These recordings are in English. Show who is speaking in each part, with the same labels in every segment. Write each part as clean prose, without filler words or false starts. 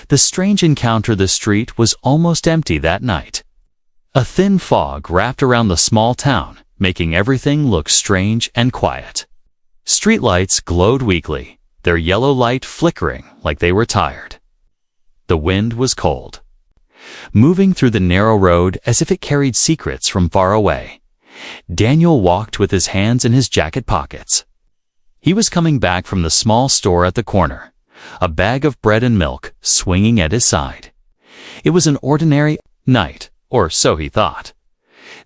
Speaker 1: The strange encounter. The street was almost empty that night. A thin fog wrapped around the small town, making everything look strange and quiet. Streetlights glowed weakly, their yellow light flickering like they were tired. The wind was cold, moving through the narrow road as if it carried secrets from far away. Daniel walked with his hands in his jacket pockets. He was coming back from the small store at the corner, a bag of bread and milk swinging at his side. It was an ordinary night, or so he thought.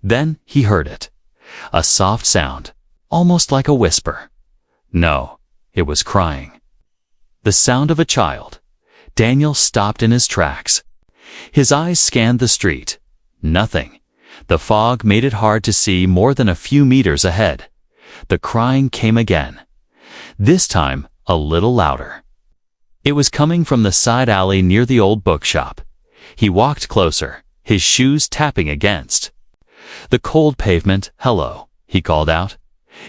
Speaker 1: Then he heard it. A soft sound, almost like a whisper. No, it was crying. The sound of a child. Daniel stopped in his tracks. His eyes scanned the street. Nothing. The fog made it hard to see more than a few meters ahead. The crying came again. This time, a little louder. It was coming from the side alley near the old bookshop. He walked closer, his shoes tapping against the cold pavement. "Hello," he called out.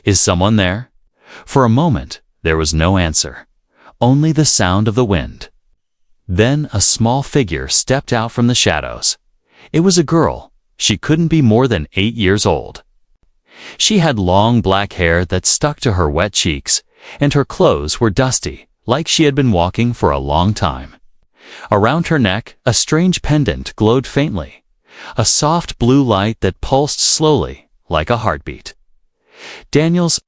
Speaker 1: "Is someone there?" For a moment, there was no answer, only the sound of the wind. Then a small figure stepped out from the shadows. It was a girl. She couldn't be more than 8 years old. She had long black hair that stuck to her wet cheeks, and her clothes were dusty, like she had been walking for a long time. Around her neck, a strange pendant glowed faintly, a soft blue light that pulsed slowly, like a heartbeat. Daniel's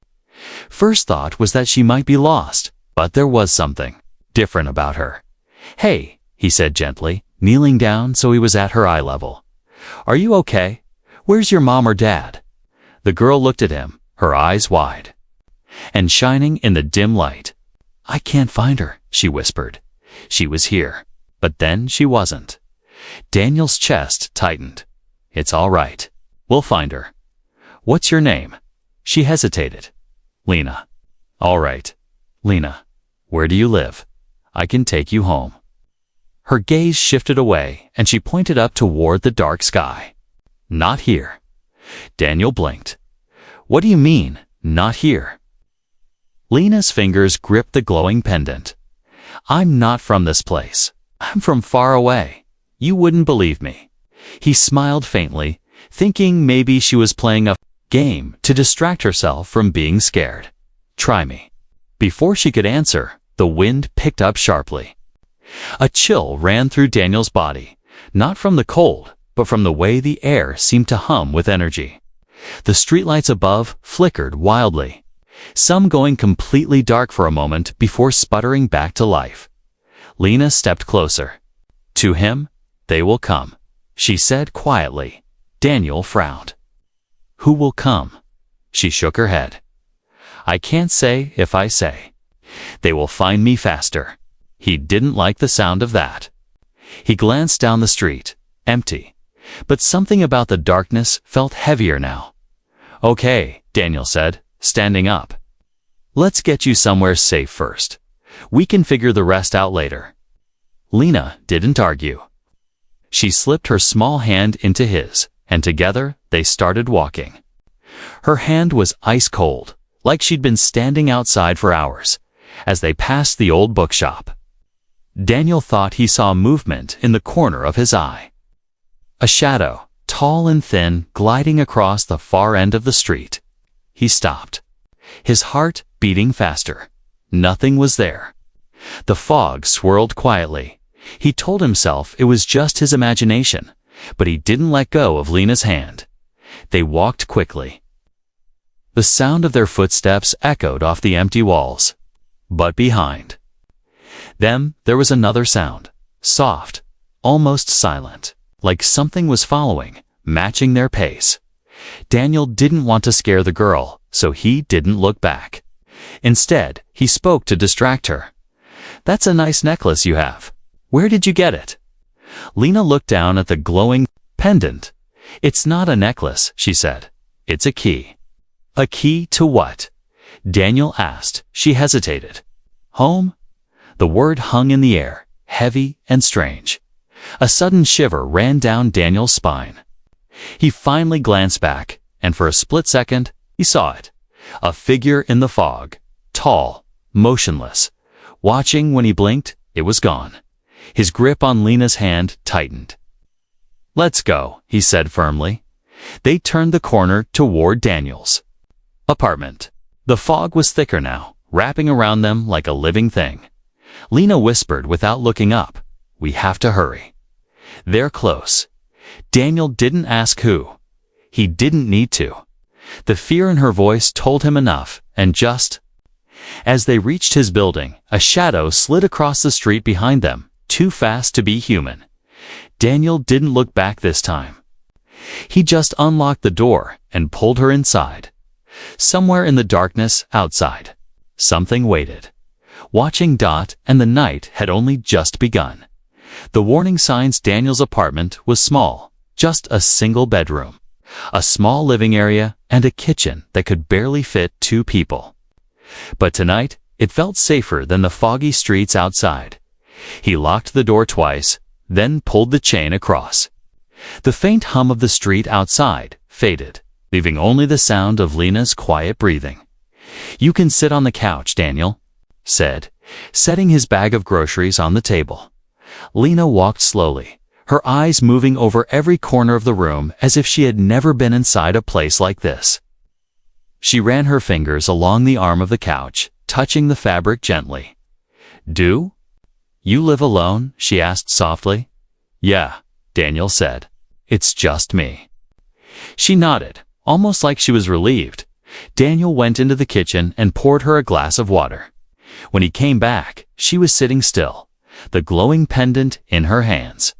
Speaker 1: first thought was that she might be lost, but there was something different about her. "Hey," he said gently, kneeling down so he was at her eye level. "Are you okay? Where's your mom or dad?" The girl looked at him, her eyes wide and shining in the dim light. "I can't find her," she whispered. She was here, but then she wasn't. Daniel's chest tightened. "It's all right. We'll find her. What's your name?" She hesitated. "Lena." "All right. Lena, where do you live? I can take you home." Her gaze shifted away, and she pointed up toward the dark sky. "Not here." Daniel blinked. "What do you mean, not here?" Lena's fingers gripped the glowing pendant. "I'm not from this place. I'm from far away. You wouldn't believe me." He smiled faintly, thinking maybe she was playing a game to distract herself from being scared. "Try me." Before she could answer, the wind picked up sharply. A chill ran through Daniel's body, not from the cold, but from the way the air seemed to hum with energy. The streetlights above flickered wildly, some going completely dark for a moment before sputtering back to life. Lena stepped closer. "To him, they will come," she said quietly. Daniel frowned. "Who will come?" She shook her head. "I can't say if I say. They will find me faster." He didn't like the sound of that. He glanced down the street, empty, but something about the darkness felt heavier now. "Okay," Daniel said, standing up. "Let's get you somewhere safe first. We can figure the rest out later." Lena didn't argue. She slipped her small hand into his, and together they started walking. Her hand was ice cold, like she'd been standing outside for hours, as they passed the old bookshop. Daniel thought he saw movement in the corner of his eye. A shadow, tall and thin, gliding across the far end of the street. He stopped, his heart beating faster. Nothing was there. The fog swirled quietly. He told himself it was just his imagination, but he didn't let go of Lena's hand. They walked quickly. The sound of their footsteps echoed off the empty walls. But behind them, there was another sound, soft, almost silent, like something was following, matching their pace. Daniel didn't want to scare the girl, so he didn't look back. Instead, he spoke to distract her. "That's a nice necklace you have. Where did you get it?" Lena looked down at the glowing pendant. "It's not a necklace," she said. "It's a key." "A key to what?" Daniel asked. She hesitated. "Home?" The word hung in the air, heavy and strange. A sudden shiver ran down Daniel's spine. He finally glanced back, and for a split second, he saw it. A figure in the fog, tall, motionless. Watching when he blinked, it was gone. His grip on Lena's hand tightened. "Let's go," he said firmly. They turned the corner toward Daniel's apartment. The fog was thicker now, wrapping around them like a living thing. Lena whispered without looking up, "We have to hurry." "They're close." Daniel didn't ask who. He didn't need to. The fear in her voice told him enough, and just as they reached his building, a shadow slid across the street behind them, too fast to be human. Daniel didn't look back this time. He just unlocked the door and pulled her inside. Somewhere in the darkness outside, something waited, watching. And the night had only just begun. The warning signs. Daniel's apartment was small, just a single bedroom, a small living area, and a kitchen that could barely fit 2 people. But tonight, it felt safer than the foggy streets outside. He locked the door twice, then pulled the chain across. The faint hum of the street outside faded, leaving only the sound of Lena's quiet breathing. "You can sit on the couch," Daniel said, setting his bag of groceries on the table. Lena walked slowly, her eyes moving over every corner of the room as if she had never been inside a place like this. She ran her fingers along the arm of the couch, touching the fabric gently. "Do you live alone?" she asked softly. "Yeah," Daniel said. "It's just me." She nodded, almost like she was relieved. Daniel went into the kitchen and poured her a glass of water. When he came back, she was sitting still, the glowing pendant in her hands.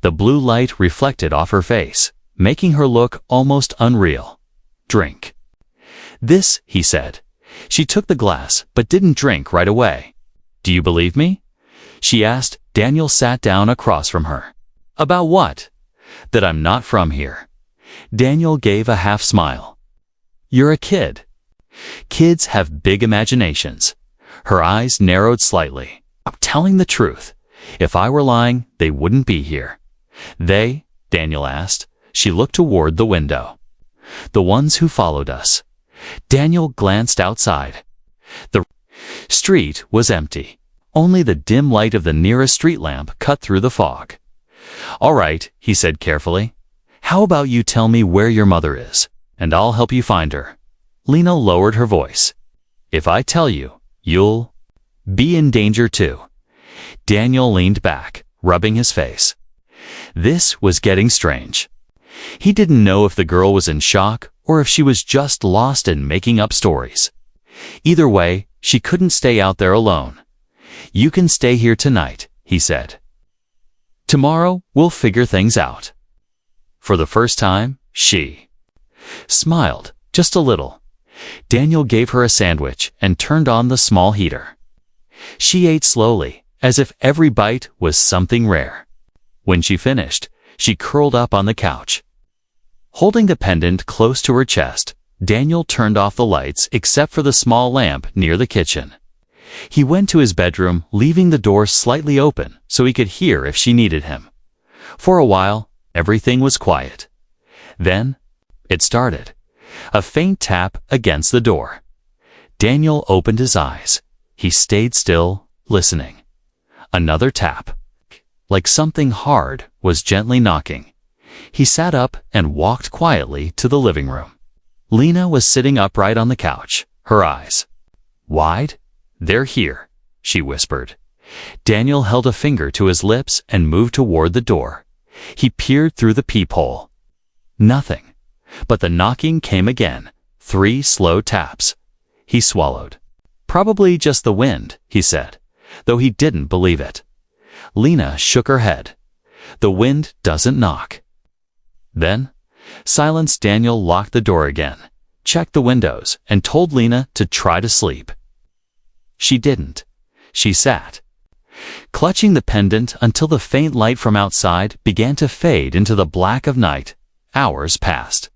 Speaker 1: The blue light reflected off her face, making her look almost unreal. "Drink this," he said. She took the glass, but didn't drink right away. "Do you believe me?" she asked. Daniel sat down across from her. "About what?" "That I'm not from here." Daniel gave a half smile. "You're a kid." Kids have big imaginations. Her eyes narrowed slightly. "I'm telling the truth. If I were lying, they wouldn't be here." "They?" Daniel asked. She looked toward the window. "The ones who followed us." Daniel glanced outside. The street was empty. Only the dim light of the nearest street lamp cut through the fog. "All right," he said carefully. "How about you tell me where your mother is, and I'll help you find her." Lena lowered her voice. "If I tell you, you'll be in danger too." Daniel leaned back, rubbing his face. This was getting strange. He didn't know if the girl was in shock or if she was just lost in making up stories. Either way, she couldn't stay out there alone. "You can stay here tonight," he said. "Tomorrow, we'll figure things out." For the first time, she smiled, just a little. Daniel gave her a sandwich and turned on the small heater. She ate slowly, as if every bite was something rare. When she finished, she curled up on the couch. Holding the pendant close to her chest, Daniel turned off the lights except for the small lamp near the kitchen. He went to his bedroom, leaving the door slightly open so he could hear if she needed him. For a while, everything was quiet. Then, it started. A faint tap against the door. Daniel opened his eyes. He stayed still, listening. Another tap. Like something hard was gently knocking. He sat up and walked quietly to the living room. Lena was sitting upright on the couch, her eyes wide. "They're here," she whispered. Daniel held a finger to his lips and moved toward the door. He peered through the peephole. Nothing. But the knocking came again, 3 slow taps. He swallowed. "Probably just the wind," he said, though he didn't believe it. Lena shook her head. "The wind doesn't knock." Then, silence. Daniel locked the door again, checked the windows, and told Lena to try to sleep. She didn't. She sat, clutching the pendant until the faint light from outside began to fade into the black of night. Hours passed.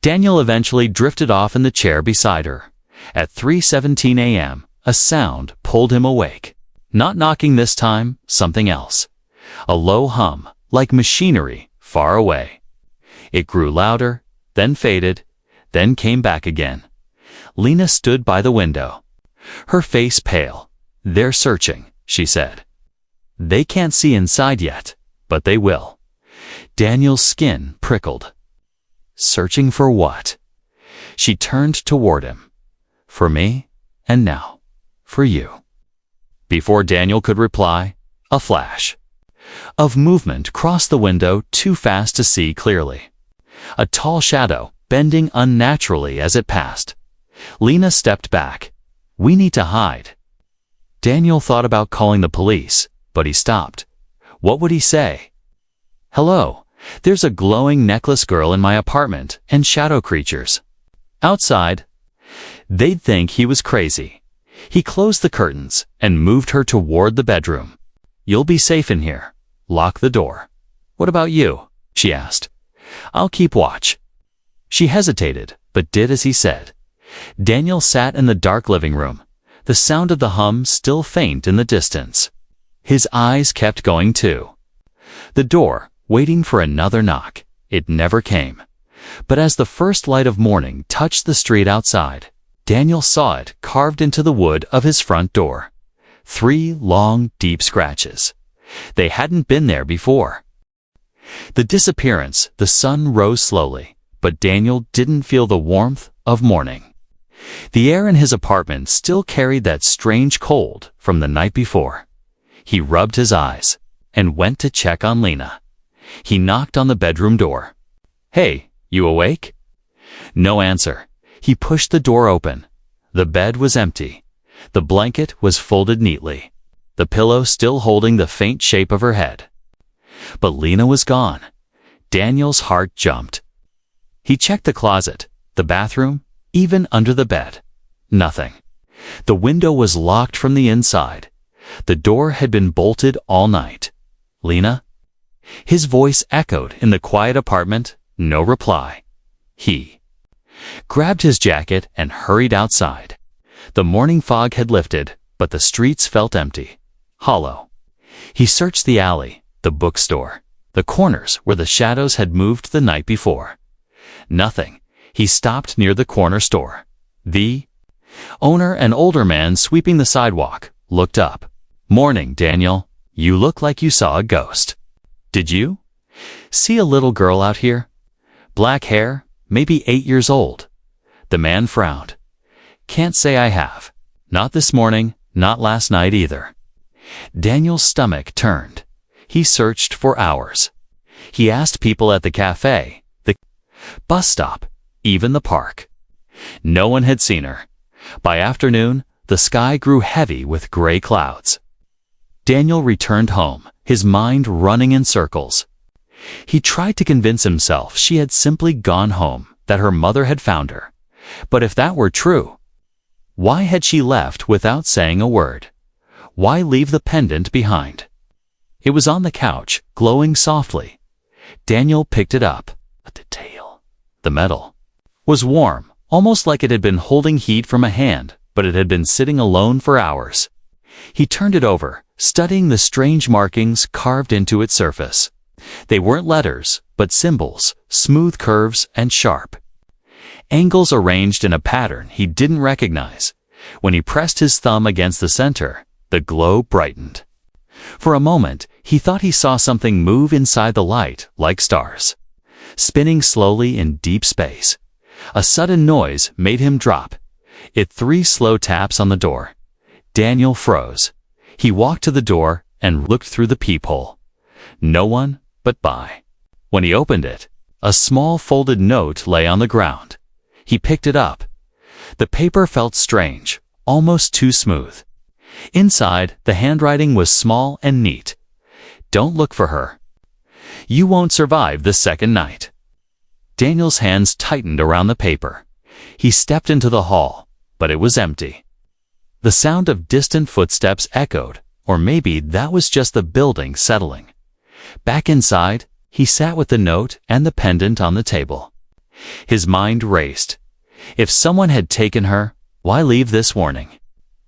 Speaker 1: Daniel eventually drifted off in the chair beside her. At 3:17 a.m., a sound pulled him awake. Not knocking this time, something else. A low hum, like machinery, far away. It grew louder, then faded, then came back again. Lena stood by the window, her face pale. "They're searching," she said. They can't see inside yet, but they will. Daniel's skin prickled. Searching for what? She turned toward him. For me, and now, for you. Before Daniel could reply, a flash of movement crossed the window too fast to see clearly. A tall shadow, bending unnaturally as it passed. Lena stepped back. We need to hide. Daniel thought about calling the police, but he stopped. What would he say? Hello, there's a glowing necklace girl in my apartment and shadow creatures. Outside. They'd think he was crazy. He closed the curtains and moved her toward the bedroom. You'll be safe in here. Lock the door. What about you? She asked. I'll keep watch. She hesitated, but did as he said. Daniel sat in the dark living room, the sound of the hum still faint in the distance. His eyes kept going too. The door, waiting for another knock. It never came. But as the first light of morning touched the street outside, Daniel saw it carved into the wood of his front door. 3 long, deep scratches. They hadn't been there before. The disappearance, the sun rose slowly, but Daniel didn't feel the warmth of morning. The air in his apartment still carried that strange cold from the night before. He rubbed his eyes and went to check on Lena. He knocked on the bedroom door. Hey, you awake? No answer. He pushed the door open. The bed was empty. The blanket was folded neatly, the pillow still holding the faint shape of her head. But Lena was gone. Daniel's heart jumped. He checked the closet, the bathroom, even under the bed. Nothing. The window was locked from the inside. The door had been bolted all night. Lena? His voice echoed in the quiet apartment. No reply. He grabbed his jacket and hurried outside. The morning fog had lifted, but the streets felt empty, hollow. He searched the alley, the bookstore, the corners where the shadows had moved the night before. Nothing. He stopped near the corner store. The owner, an older man sweeping the sidewalk, looked up. Morning, Daniel. You look like you saw a ghost. Did you see a little girl out here? Black hair, maybe 8 years old. The man frowned. Can't say I have. Not this morning, not last night either. Daniel's stomach turned. He searched for hours. He asked people at the cafe, the bus stop, even the park. No one had seen her. By afternoon, the sky grew heavy with gray clouds. Daniel returned home, his mind running in circles. He tried to convince himself she had simply gone home, that her mother had found her. But if that were true, why had she left without saying a word? Why leave the pendant behind? It was on the couch, glowing softly. Daniel picked it up. A detail. The metal was warm, almost like it had been holding heat from a hand, but it had been sitting alone for hours. He turned it over, studying the strange markings carved into its surface. They weren't letters, but symbols, smooth curves and sharp. Angles arranged in a pattern he didn't recognize. When he pressed his thumb against the center, the glow brightened. For a moment, he thought he saw something move inside the light, like stars, spinning slowly in deep space. A sudden noise made him drop. It 3 slow taps on the door. Daniel froze. He walked to the door and looked through the peephole. No one but by. When he opened it, a small folded note lay on the ground. He picked it up. The paper felt strange, almost too smooth. Inside, the handwriting was small and neat. Don't look for her. You won't survive the second night. Daniel's hands tightened around the paper. He stepped into the hall, but it was empty. The sound of distant footsteps echoed, or maybe that was just the building settling. Back inside, he sat with the note and the pendant on the table. His mind raced. If someone had taken her, why leave this warning?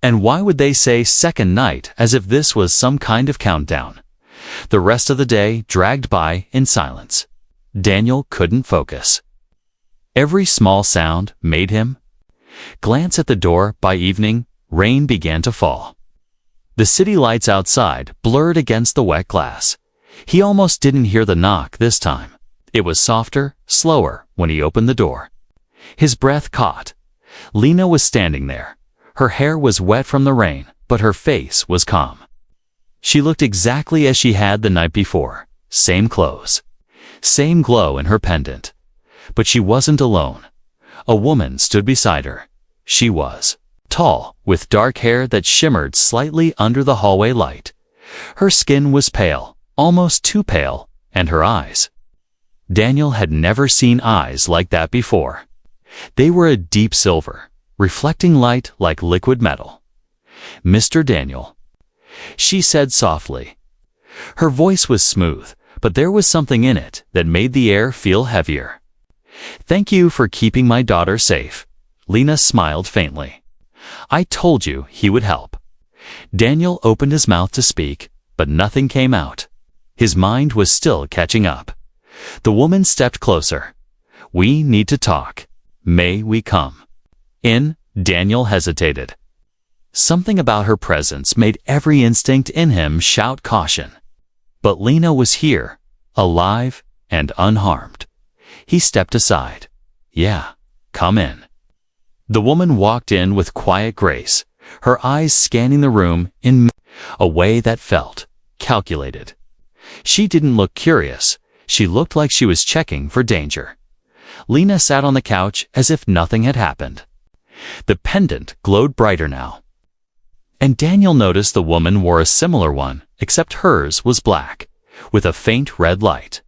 Speaker 1: And why would they say second night as if this was some kind of countdown? The rest of the day dragged by in silence. Daniel couldn't focus. Every small sound made him glance at the door. By evening, rain began to fall. The city lights outside blurred against the wet glass. He almost didn't hear the knock this time. It was softer, slower when he opened the door. His breath caught. Lena was standing there. Her hair was wet from the rain, but her face was calm. She looked exactly as she had the night before. Same clothes. Same glow in her pendant. But she wasn't alone. A woman stood beside her. She was tall, with dark hair that shimmered slightly under the hallway light. Her skin was pale, almost too pale, and her eyes. Daniel had never seen eyes like that before. They were a deep silver, reflecting light like liquid metal. "Mr. Daniel," she said softly. Her voice was smooth, but there was something in it that made the air feel heavier. "Thank you for keeping my daughter safe." Lena smiled faintly. "I told you he would help." Daniel opened his mouth to speak, but nothing came out. His mind was still catching up. The woman stepped closer. "We need to talk. May we come in?" Daniel hesitated. Something about her presence made every instinct in him shout caution. But Lena was here, alive and unharmed. He stepped aside. "Yeah, come in." The woman walked in with quiet grace, her eyes scanning the room in a way that felt calculated. She didn't look curious. She looked like she was checking for danger. Lena sat on the couch as if nothing had happened. The pendant glowed brighter now. And Daniel noticed the woman wore a similar one, except hers was black, with a faint red light.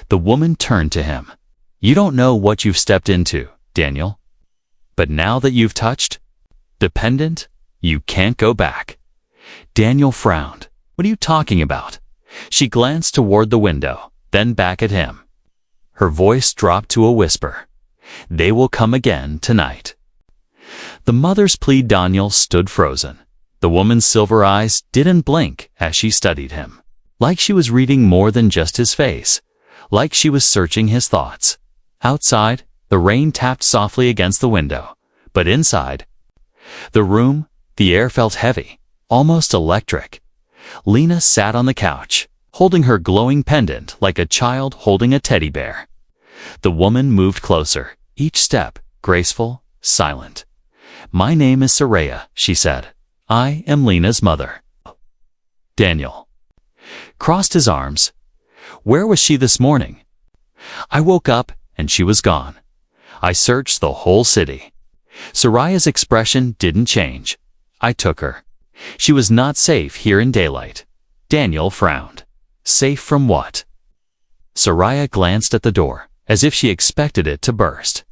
Speaker 1: The woman turned to him. "You don't know what you've stepped into, Daniel. But now that you've touched the pendant, you can't go back." Daniel frowned. "What are you talking about?" She glanced toward the window, then back at him. Her voice dropped to a whisper. "They will come again tonight." The mother's plea. Daniel stood frozen. The woman's silver eyes didn't blink as she studied him. Like she was reading more than just his face. Like she was searching his thoughts. Outside, the rain tapped softly against the window. But inside the room, the air felt heavy, almost electric. Lena sat on the couch, holding her glowing pendant like a child holding a teddy bear. The woman moved closer, each step graceful, silent. "My name is Soraya," she said. "I am Lena's mother." Daniel crossed his arms. "Where was she this morning?" "I woke up and she was gone. I searched the whole city." Soraya's expression didn't change. "I took her. She was not safe here in daylight." Daniel frowned. "Safe from what?" Soraya glanced at the door, as if she expected it to burst.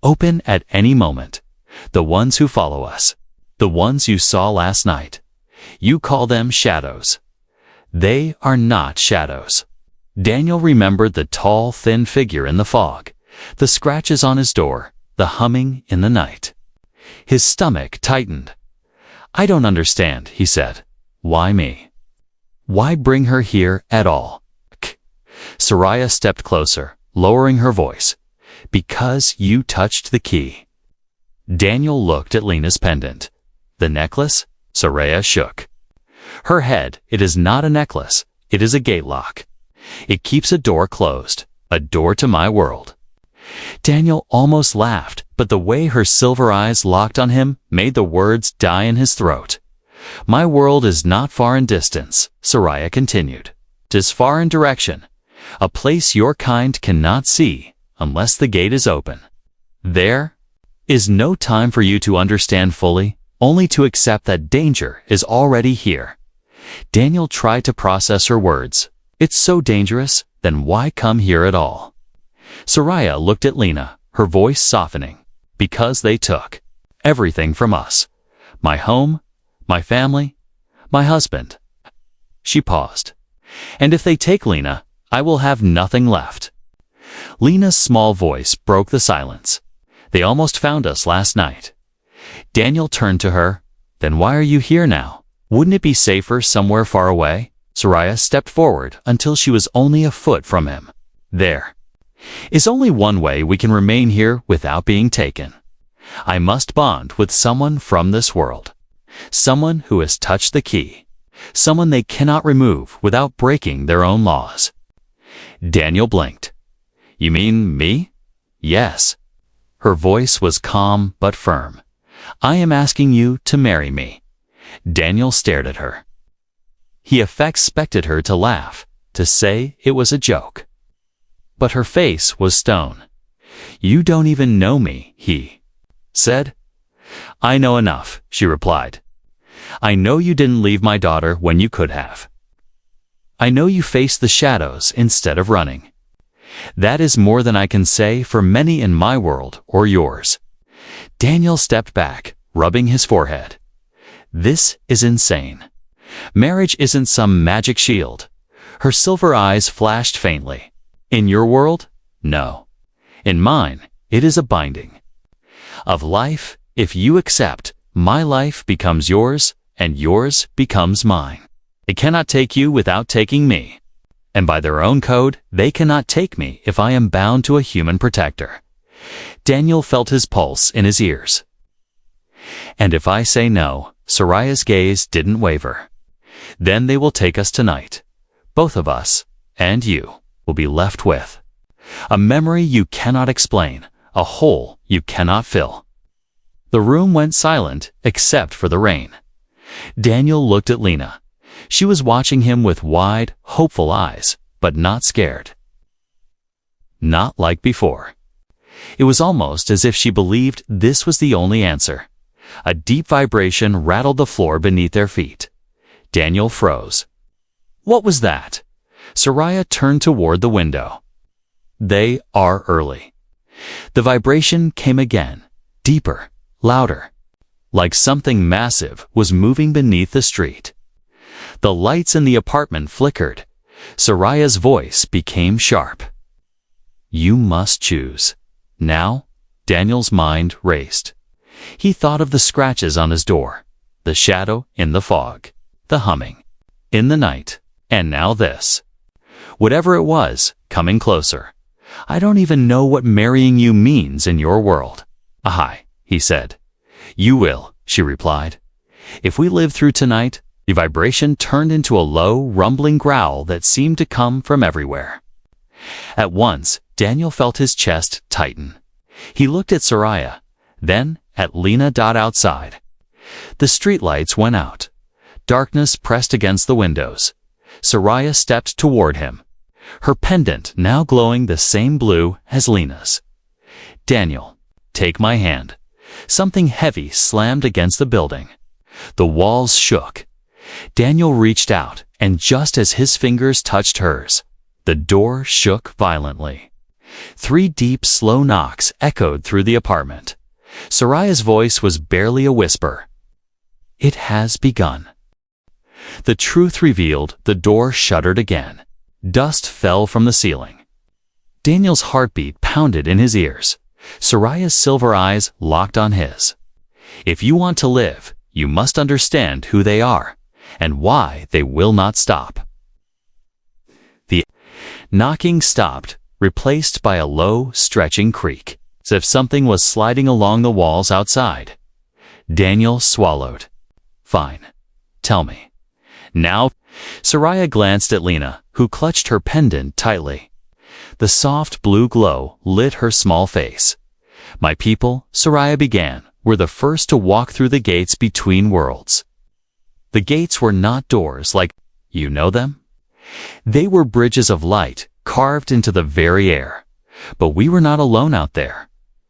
Speaker 1: "Open at any moment. The ones who follow us. The ones you saw last night. You call them shadows. They are not shadows." Daniel remembered the tall, thin figure in the fog, the scratches on his door, the humming in the night. His stomach tightened. "I don't understand," he said. "Why me? Why bring her here at all?" Soraya stepped closer, lowering her voice. "Because you touched the key." Daniel looked at Lena's pendant. "The necklace?" Soraya shook her head. "It is not a necklace. It is a gate lock. It keeps a door closed, a door to my world." Daniel almost laughed, but the way her silver eyes locked on him made the words die in his throat. "My world is not far in distance," Soraya continued. "'Tis far in direction, a place your kind cannot see unless the gate is open. There is no time for you to understand fully, only to accept that danger is already here." Daniel tried to process her words. "It's so dangerous, then why come here at all?" Soraya looked at Lena, her voice softening. "Because they took everything from us. My home, my family, my husband." She paused. "And if they take Lena, I will have nothing left." Lena's small voice broke the silence. "They almost found us last night." Daniel turned to her. "Then why are you here now? Wouldn't it be safer somewhere far away?" Soraya stepped forward until she was only a foot from him. "There is only one way we can remain here without being taken. I must bond with someone from this world." Someone who has touched the key. Someone they cannot remove without breaking their own laws. Daniel blinked. You mean me? Yes. Her voice was calm but firm. I am asking you to marry me. Daniel stared at her. He expected her to laugh, to say it was a joke. But her face was stone. You don't even know me, he said. I know enough, she replied. I know you didn't leave my daughter when you could have. I know you faced the shadows instead of running. That is more than I can say for many in my world or yours. Daniel stepped back, rubbing his forehead. This is insane. Marriage isn't some magic shield. Her silver eyes flashed faintly. In your world? No. In mine, it is a binding. Of life, if you accept, my life becomes yours, and yours becomes mine. It cannot take you without taking me. And by their own code, they cannot take me if I am bound to a human protector. Daniel felt his pulse in his ears. And if I say no, Soraya's gaze didn't waver. Then they will take us tonight. Both of us, and you, will be left with a memory you cannot explain, a hole you cannot fill. The room went silent except for the rain. Daniel looked at Lena. She was watching him with wide, hopeful eyes, but not scared. Not like before. It was almost as if she believed this was the only answer. A deep vibration rattled the floor beneath their feet. Daniel froze. What was that? Soraya turned toward the window. They are early. The vibration came again, deeper, louder, like something massive was moving beneath the street. The lights in the apartment flickered. Soraya's voice became sharp. You must choose. Now, Daniel's mind raced. He thought of the scratches on his door, the shadow in the fog, the humming in the night, and now this. Whatever it was, coming closer. I don't even know what marrying you means in your world. Ahai, he said. You will, she replied. If we live through tonight, the vibration turned into a low, rumbling growl that seemed to come from everywhere. At once, Daniel felt his chest tighten. He looked at Soraya, then at Lena outside. The streetlights went out. Darkness pressed against the windows. Soraya stepped toward him, her pendant now glowing the same blue as Lena's. Daniel, take my hand. Something heavy slammed against the building. The walls shook. Daniel reached out, and just as his fingers touched hers, the door shook violently. 3 deep, slow knocks echoed through the apartment. Soraya's voice was barely a whisper. It has begun. The truth revealed, the door shuddered again. Dust fell from the ceiling. Daniel's heartbeat pounded in his ears. Soraya's silver eyes locked on his. If you want to live, you must understand who they are, and why they will not stop. The knocking stopped, replaced by a low, stretching creak, as if something was sliding along the walls outside. Daniel swallowed. Fine. Tell me. Now, Soraya glanced at Lena, who clutched her pendant tightly. The soft blue glow lit her small face. My people, Soraya began, were the first to walk through the gates between worlds. The gates were not doors like, you know them? They were bridges of light carved into the very air. But we were not alone out there.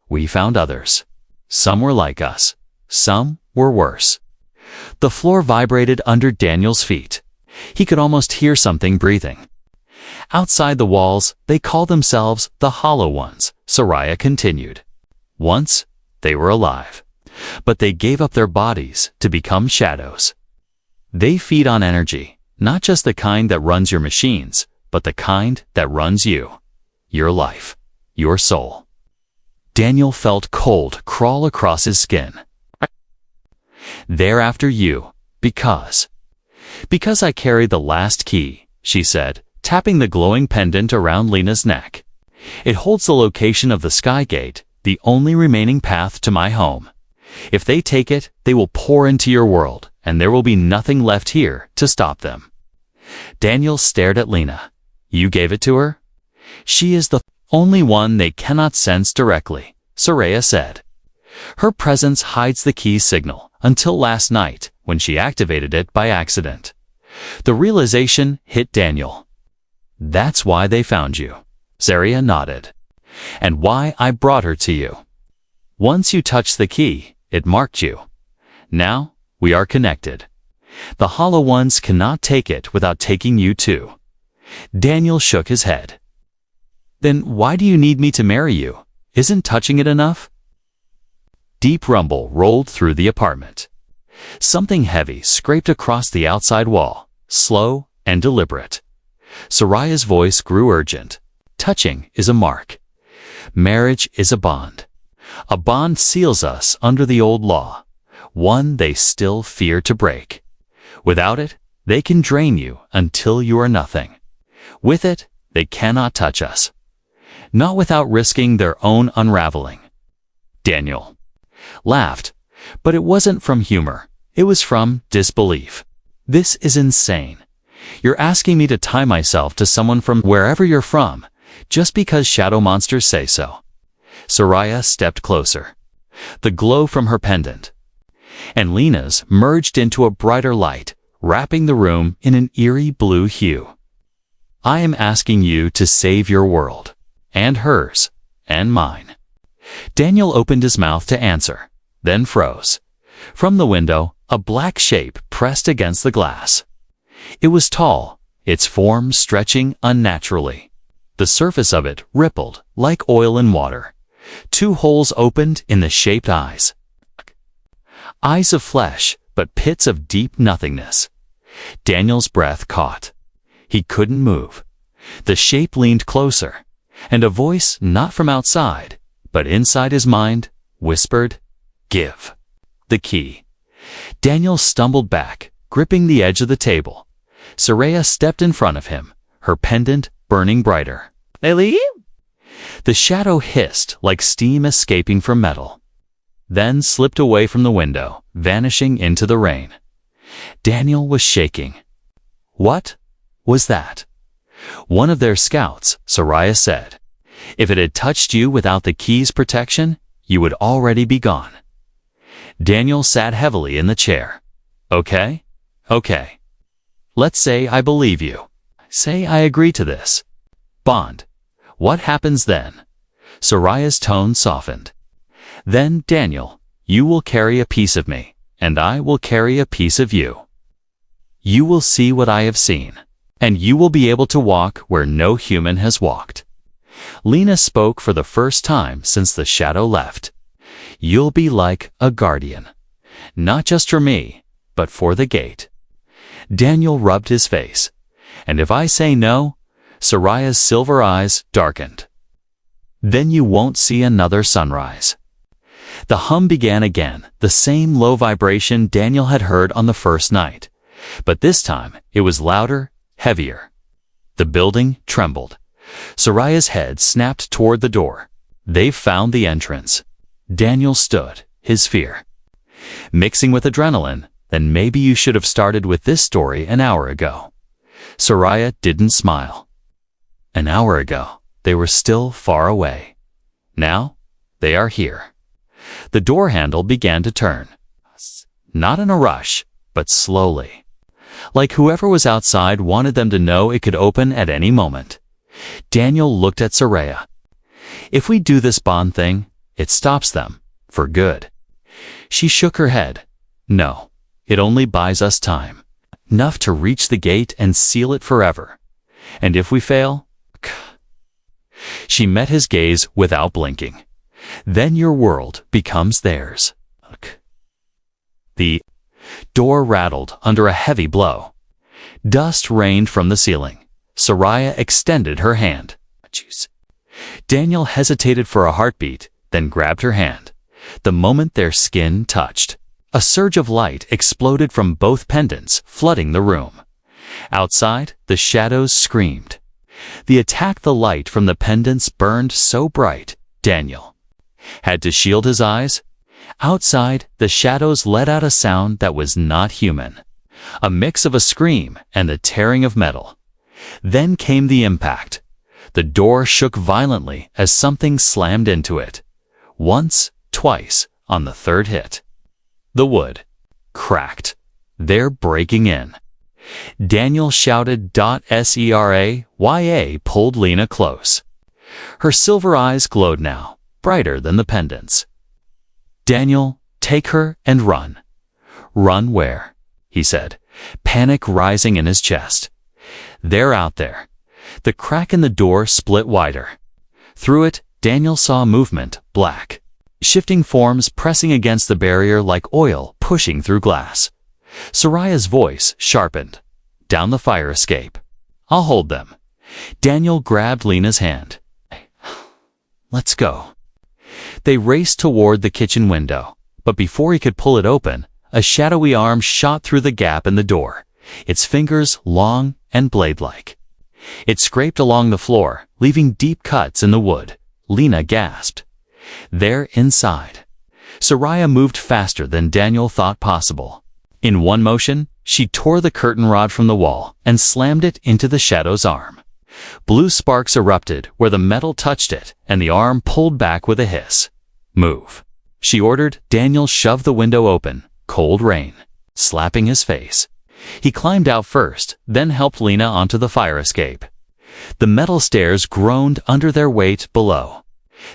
Speaker 1: We found others. Some were like us. Some were worse. The floor vibrated under Daniel's feet. He could almost hear something breathing. Outside the walls, they called themselves the Hollow Ones, Soraya continued. Once, they were alive. But they gave up their bodies to become shadows. They feed on energy, not just the kind that runs your machines, but the kind that runs you, your life, your soul. Daniel felt cold crawl across his skin. They're after you, because I carry the last key, she said, tapping the glowing pendant around Lena's neck. It holds the location of the Sky Gate, the only remaining path to my home. If they take it, they will pour into your world, and there will be nothing left here to stop them. Daniel stared at Lena. You gave it to her? She is the only one they cannot sense directly, Soraya said. Her presence hides the key signal until last night when she activated it by accident. The realization hit Daniel. That's why they found you. Soraya nodded. And why I brought her to you. Once you touched the key, it marked you. Now, we are connected. The Hollow Ones cannot take it without taking you too. Daniel shook his head. Then why do you need me to marry you? Isn't touching it enough? Deep rumble rolled through the apartment. Something heavy scraped across the outside wall, slow and deliberate. Soraya's voice grew urgent. Touching is a mark. Marriage is a bond. A bond seals us under the old law, one they still fear to break. Without it, they can drain you until you are nothing. With it, they cannot touch us. Not without risking their own unraveling. Daniel laughed, but it wasn't from humor. It was from disbelief. This is insane. You're asking me to tie myself to someone from wherever you're from, just because shadow monsters say so. Soraya stepped closer. The glow from her pendant and Lena's merged into a brighter light, wrapping the room in an eerie blue hue. I am asking you to save your world, and hers, and mine. Daniel opened his mouth to answer, then froze. From the window, a black shape pressed against the glass. It was tall, its form stretching unnaturally. The surface of it rippled like oil in water. 2 holes opened in the shaped eyes. Eyes of flesh, but pits of deep nothingness. Daniel's breath caught. He couldn't move. The shape leaned closer, and a voice not from outside, but inside his mind, whispered, "Give." The key. Daniel stumbled back, gripping the edge of the table. Soraya stepped in front of him, her pendant burning brighter. "Ellie?" The shadow hissed like steam escaping from metal, then slipped away from the window, vanishing into the rain. Daniel was shaking. What was that? One of their scouts, Soraya said. If it had touched you without the key's protection, you would already be gone. Daniel sat heavily in the chair. Okay. Let's say I believe you. Say I agree to this. Bond. What happens then? Soraya's tone softened. Then, Daniel, you will carry a piece of me, and I will carry a piece of you. You will see what I have seen, and you will be able to walk where no human has walked. Lena spoke for the first time since the shadow left. You'll be like a guardian, not just for me, but for the gate. Daniel rubbed his face. And if I say no, Soraya's silver eyes darkened. Then you won't see another sunrise. The hum began again, the same low vibration Daniel had heard on the first night. But this time, it was louder, heavier. The building trembled. Soraya's head snapped toward the door. They've found the entrance. Daniel stood, his fear mixing with adrenaline. Then maybe you should have started with this story an hour ago. Soraya didn't smile. An hour ago, they were still far away. Now, they are here. The door handle began to turn. Not in a rush, but slowly. Like whoever was outside wanted them to know it could open at any moment. Daniel looked at Soraya. If we do this bond thing, it stops them, for good. She shook her head. No, it only buys us time. Enough to reach the gate and seal it forever. And if we fail? She met his gaze without blinking. Then your world becomes theirs. The door rattled under a heavy blow. Dust rained from the ceiling. Soraya extended her hand. Daniel hesitated for a heartbeat, then grabbed her hand. The moment their skin touched, a surge of light exploded from both pendants, flooding the room. Outside, the shadows screamed. The attack the light from the pendants burned so bright, Daniel had to shield his eyes. Outside, the shadows let out a sound that was not human, a mix of a scream and the tearing of metal. Then came the impact. The door shook violently as something slammed into it. Once, twice, on the third hit. The wood cracked. They're breaking in. Daniel shouted. Seraya pulled Lena close. Her silver eyes glowed now, brighter than the pendants. Daniel, take her and run. Run where? He said, panic rising in his chest. They're out there. The crack in the door split wider. Through it, Daniel saw movement, black. Shifting forms pressing against the barrier like oil pushing through glass. Soraya's voice sharpened. Down the fire escape. I'll hold them. Daniel grabbed Lena's hand. Let's go. They raced toward the kitchen window, but before he could pull it open, a shadowy arm shot through the gap in the door, its fingers long and blade-like. It scraped along the floor, leaving deep cuts in the wood. Lena gasped. They're inside. Soraya moved faster than Daniel thought possible. In one motion, she tore the curtain rod from the wall and slammed it into the shadow's arm. Blue sparks erupted where the metal touched it, and the arm pulled back with a hiss. Move. She ordered. Daniel shoved the window open, cold rain, slapping his face. He climbed out first, then helped Lena onto the fire escape. The metal stairs groaned under their weight below.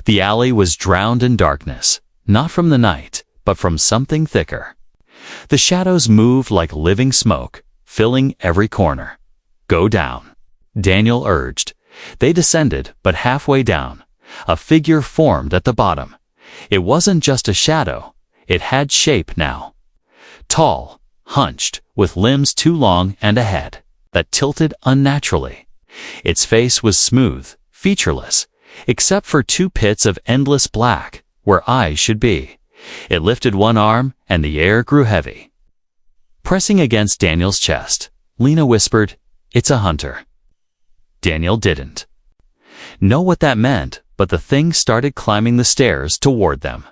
Speaker 1: The alley was drowned in darkness, not from the night, but from something thicker. The shadows moved like living smoke, filling every corner. Go down, Daniel urged. They descended, but halfway down, a figure formed at the bottom. It wasn't just a shadow, it had shape now. Tall, hunched, with limbs too long and a head that tilted unnaturally. Its face was smooth, featureless, except for two pits of endless black where eyes should be. It lifted one arm, and the air grew heavy. Pressing against Daniel's chest, Lena whispered, "It's a hunter." Daniel didn't know what that meant, but the thing started climbing the stairs toward them,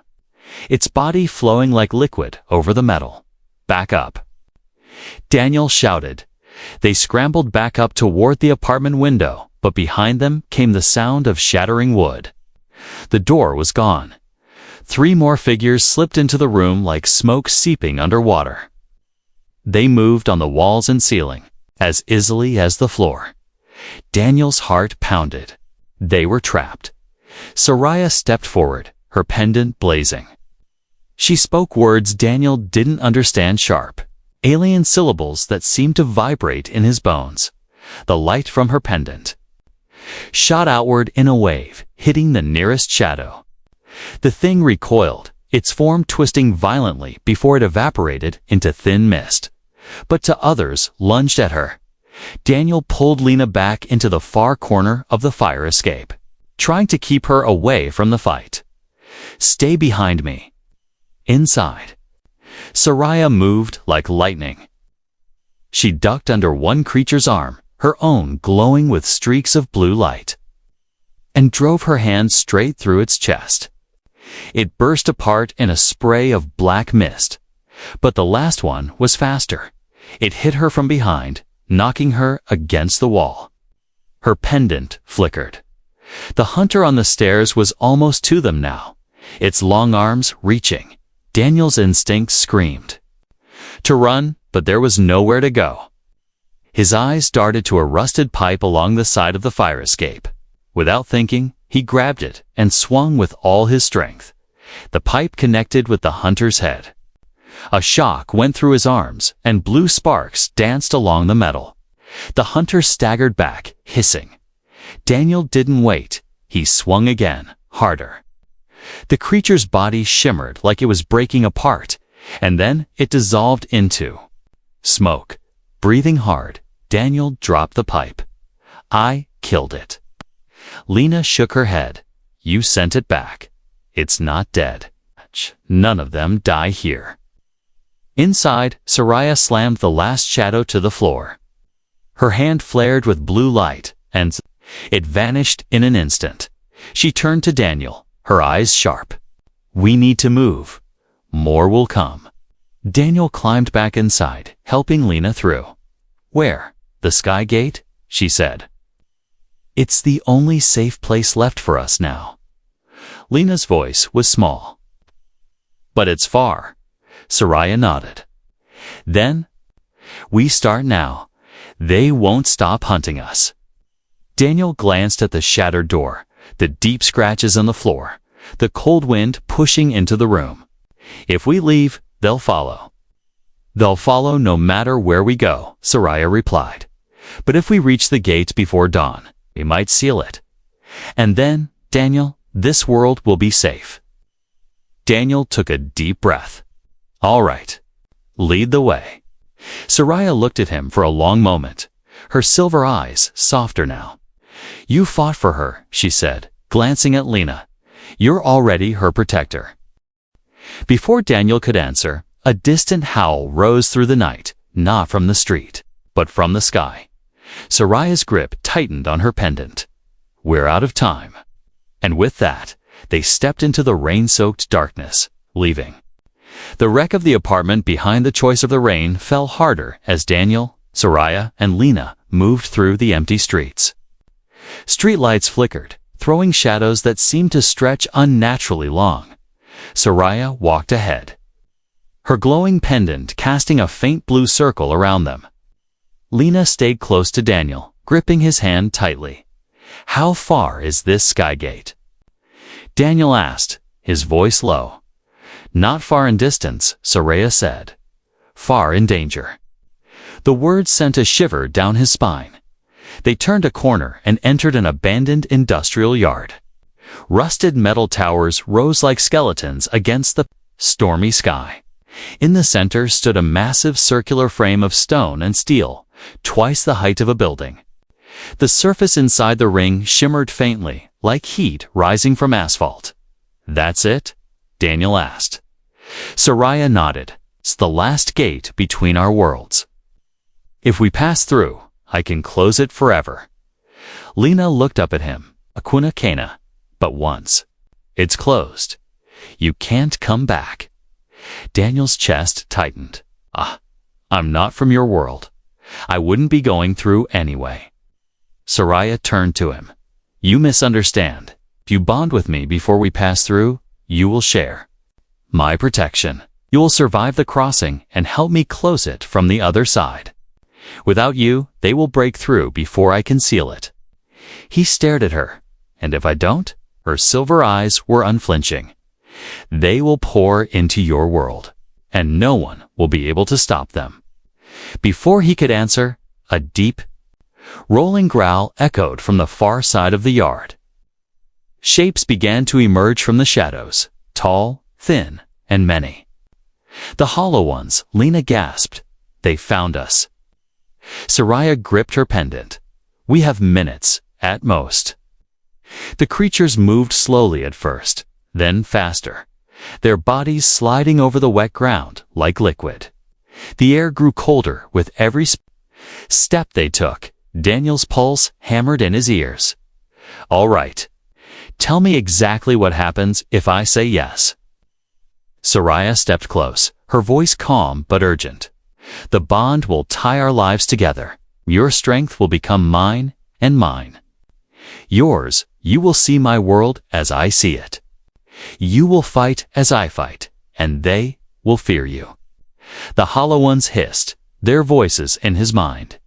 Speaker 1: its body flowing like liquid over the metal. Back up. Daniel shouted. They scrambled back up toward the apartment window, but behind them came the sound of shattering wood. The door was gone. 3 more figures slipped into the room like smoke seeping underwater. They moved on the walls and ceiling, as easily as the floor. Daniel's heart pounded. They were trapped. Soraya stepped forward, her pendant blazing. She spoke words Daniel didn't understand, sharp, alien syllables that seemed to vibrate in his bones. The light from her pendant shot outward in a wave, hitting the nearest shadow. The thing recoiled, its form twisting violently before it evaporated into thin mist. But to others lunged at her. Daniel pulled Lena back into the far corner of the fire escape, trying to keep her away from the fight. Stay behind me. Inside. Soraya moved like lightning. She ducked under one creature's arm, her own glowing with streaks of blue light, and drove her hand straight through its chest. It burst apart in a spray of black mist. But the last one was faster. It hit her from behind, knocking her against the wall. Her pendant flickered. The hunter on the stairs was almost to them now, its long arms reaching. Daniel's instinct screamed to run, but there was nowhere to go. His eyes darted to a rusted pipe along the side of the fire escape. Without thinking, he grabbed it and swung with all his strength. The pipe connected with the hunter's head. A shock went through his arms, and blue sparks danced along the metal. The hunter staggered back, hissing. Daniel didn't wait. He swung again, harder. The creature's body shimmered like it was breaking apart, and then it dissolved into smoke. Breathing hard, Daniel dropped the pipe. I killed it. Lena shook her head. You sent it back. It's not dead. None of them die here. Inside, Soraya slammed the last shadow to the floor. Her hand flared with blue light, and it vanished in an instant. She turned to Daniel, her eyes sharp. We need to move. more will come. Daniel climbed back inside, helping Lena through. Where? The Sky Gate? She said. It's the only safe place left for us now. Lena's voice was small. But it's far. Soraya nodded. Then, we start now. They won't stop hunting us. Daniel glanced at the shattered door, the deep scratches on the floor, the cold wind pushing into the room. If we leave, they'll follow. They'll follow no matter where we go, Soraya replied. But if we reach the gate before dawn, we might seal it. And then, Daniel, this world will be safe. Daniel took a deep breath. All right. Lead the way. Soraya looked at him for a long moment, her silver eyes softer now. You fought for her, she said, glancing at Lena. You're already her protector. Before Daniel could answer, a distant howl rose through the night, not from the street, but from the sky. Soraya's grip tightened on her pendant. We're out of time. And with that, they stepped into the rain-soaked darkness, leaving. The wreck of the apartment behind the choice of the rain fell harder as Daniel, Soraya, and Lena moved through the empty streets. Streetlights flickered, throwing shadows that seemed to stretch unnaturally long. Soraya walked ahead, her glowing pendant casting a faint blue circle around them. Lena stayed close to Daniel, gripping his hand tightly. How far is this Sky Gate? Daniel asked, his voice low. Not far in distance, Soraya said. Far in danger. The words sent a shiver down his spine. They turned a corner and entered an abandoned industrial yard. Rusted metal towers rose like skeletons against the stormy sky. In the center stood a massive circular frame of stone and steel, twice the height of a building. The surface inside the ring shimmered faintly, like heat rising from asphalt. That's it? Daniel asked. Soraya nodded. It's the last gate between our worlds. If we pass through, I can close it forever. Lena looked up at him, Akuna Kana, but once. It's closed. You can't come back. Daniel's chest tightened. I'm not from your world. I wouldn't be going through anyway. Soraya turned to him. You misunderstand. If you bond with me before we pass through, you will share my protection. You will survive the crossing and help me close it from the other side. Without you, they will break through before I can seal it. He stared at her, and if I don't, her silver eyes were unflinching. They will pour into your world, and no one will be able to stop them. Before he could answer, a deep, rolling growl echoed from the far side of the yard. Shapes began to emerge from the shadows, tall, thin, and many. The hollow ones, Lena gasped. They found us. Soraya gripped her pendant. We have minutes, at most. The creatures moved slowly at first, then faster, their bodies sliding over the wet ground like liquid. The air grew colder with every step they took. Daniel's pulse hammered in his ears. All right. Tell me exactly what happens if I say yes. Soraya stepped close, her voice calm but urgent. The bond will tie our lives together. Your strength will become mine and mine. Yours, you will see my world as I see it. You will fight as I fight, and they will fear you. The hollow ones hissed, their voices in his mind.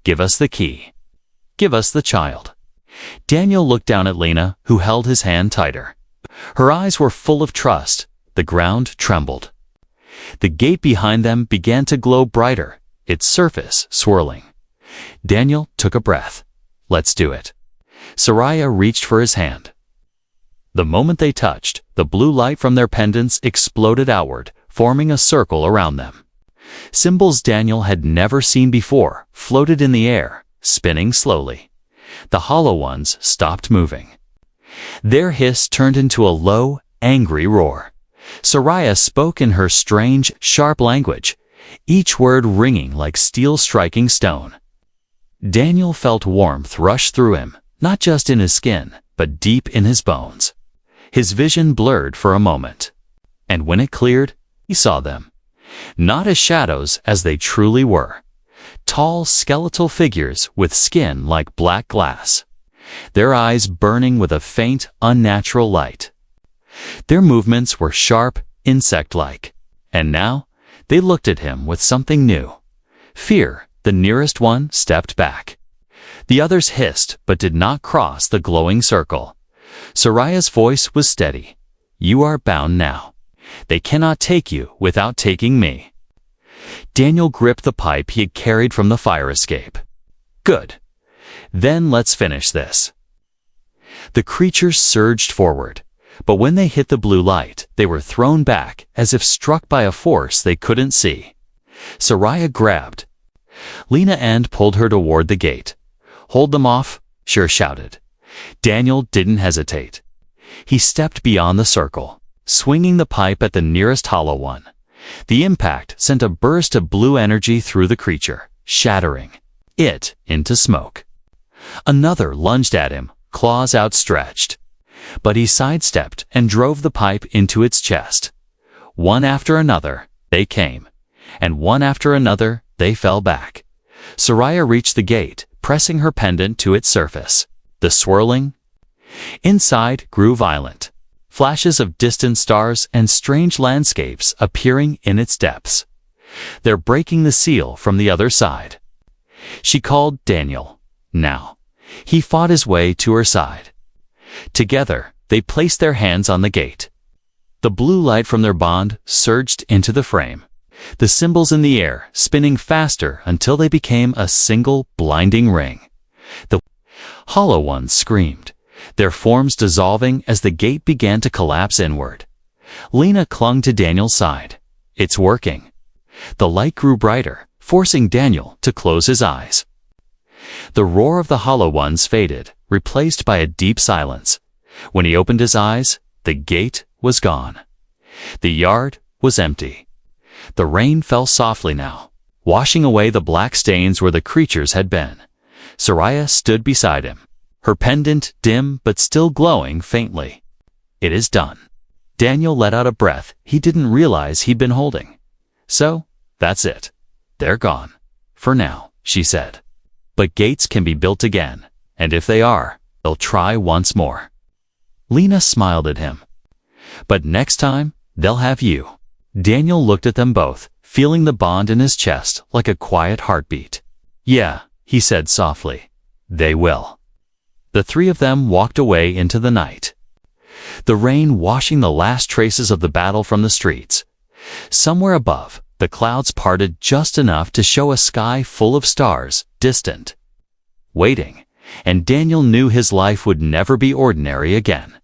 Speaker 1: Give us the key. Give us the child. Daniel looked down at Lena, who held his hand tighter. Her eyes were full of trust. The ground trembled. The gate behind them began to glow brighter, its surface swirling. Daniel took a breath. Let's do it. Soraya reached for his hand. The moment they touched, the blue light from their pendants exploded outward, forming a circle around them. Symbols Daniel had never seen before floated in the air, spinning slowly. The hollow ones stopped moving. Their hiss turned into a low, angry roar. Soraya spoke in her strange, sharp language, each word ringing like steel striking stone. Daniel felt warmth rush through him, not just in his skin, but deep in his bones. His vision blurred for a moment. And when it cleared, he saw them. Not as shadows as they truly were. Tall, skeletal figures with skin like black glass. Their eyes burning with a faint, unnatural light. Their movements were sharp, insect-like. And now, they looked at him with something new. Fear. The nearest one stepped back. The others hissed but did not cross the glowing circle. Soraya's voice was steady. You are bound now. They cannot take you without taking me. Daniel gripped the pipe he had carried from the fire escape. Good. Then let's finish this. The creatures surged forward, but when they hit the blue light, they were thrown back as if struck by a force they couldn't see. Soraya grabbed Lena and pulled her toward the gate. Hold them off, Sure shouted. Daniel didn't hesitate. He stepped beyond the circle, swinging the pipe at the nearest hollow one. The impact sent a burst of blue energy through the creature, shattering it into smoke. Another lunged at him, claws outstretched. But he sidestepped and drove the pipe into its chest. One after another, they came, and one after another, they fell back. Soraya reached the gate, pressing her pendant to its surface. The swirling inside grew violent, flashes of distant stars and strange landscapes appearing in its depths. They're breaking the seal from the other side. She called Daniel. Now, he fought his way to her side. Together, they placed their hands on the gate. The blue light from their bond surged into the frame, the symbols in the air spinning faster until they became a single blinding ring. The hollow ones screamed, their forms dissolving as the gate began to collapse inward. Lena clung to Daniel's side. It's working. The light grew brighter, forcing Daniel to close his eyes. The roar of the hollow ones faded, replaced by a deep silence. When he opened his eyes, the gate was gone. The yard was empty. The rain fell softly now, washing away the black stains where the creatures had been. Soraya stood beside him, her pendant dim but still glowing faintly. It is done. Daniel let out a breath he didn't realize he'd been holding. So, that's it. They're gone. For now, she said. But gates can be built again, and if they are, they'll try once more. Lena smiled at him. But next time, they'll have you. Daniel looked at them both, feeling the bond in his chest like a quiet heartbeat. Yeah, he said softly. They will. The three of them walked away into the night. The rain washing the last traces of the battle from the streets. Somewhere above, the clouds parted just enough to show a sky full of stars, distant, waiting, and Daniel knew his life would never be ordinary again.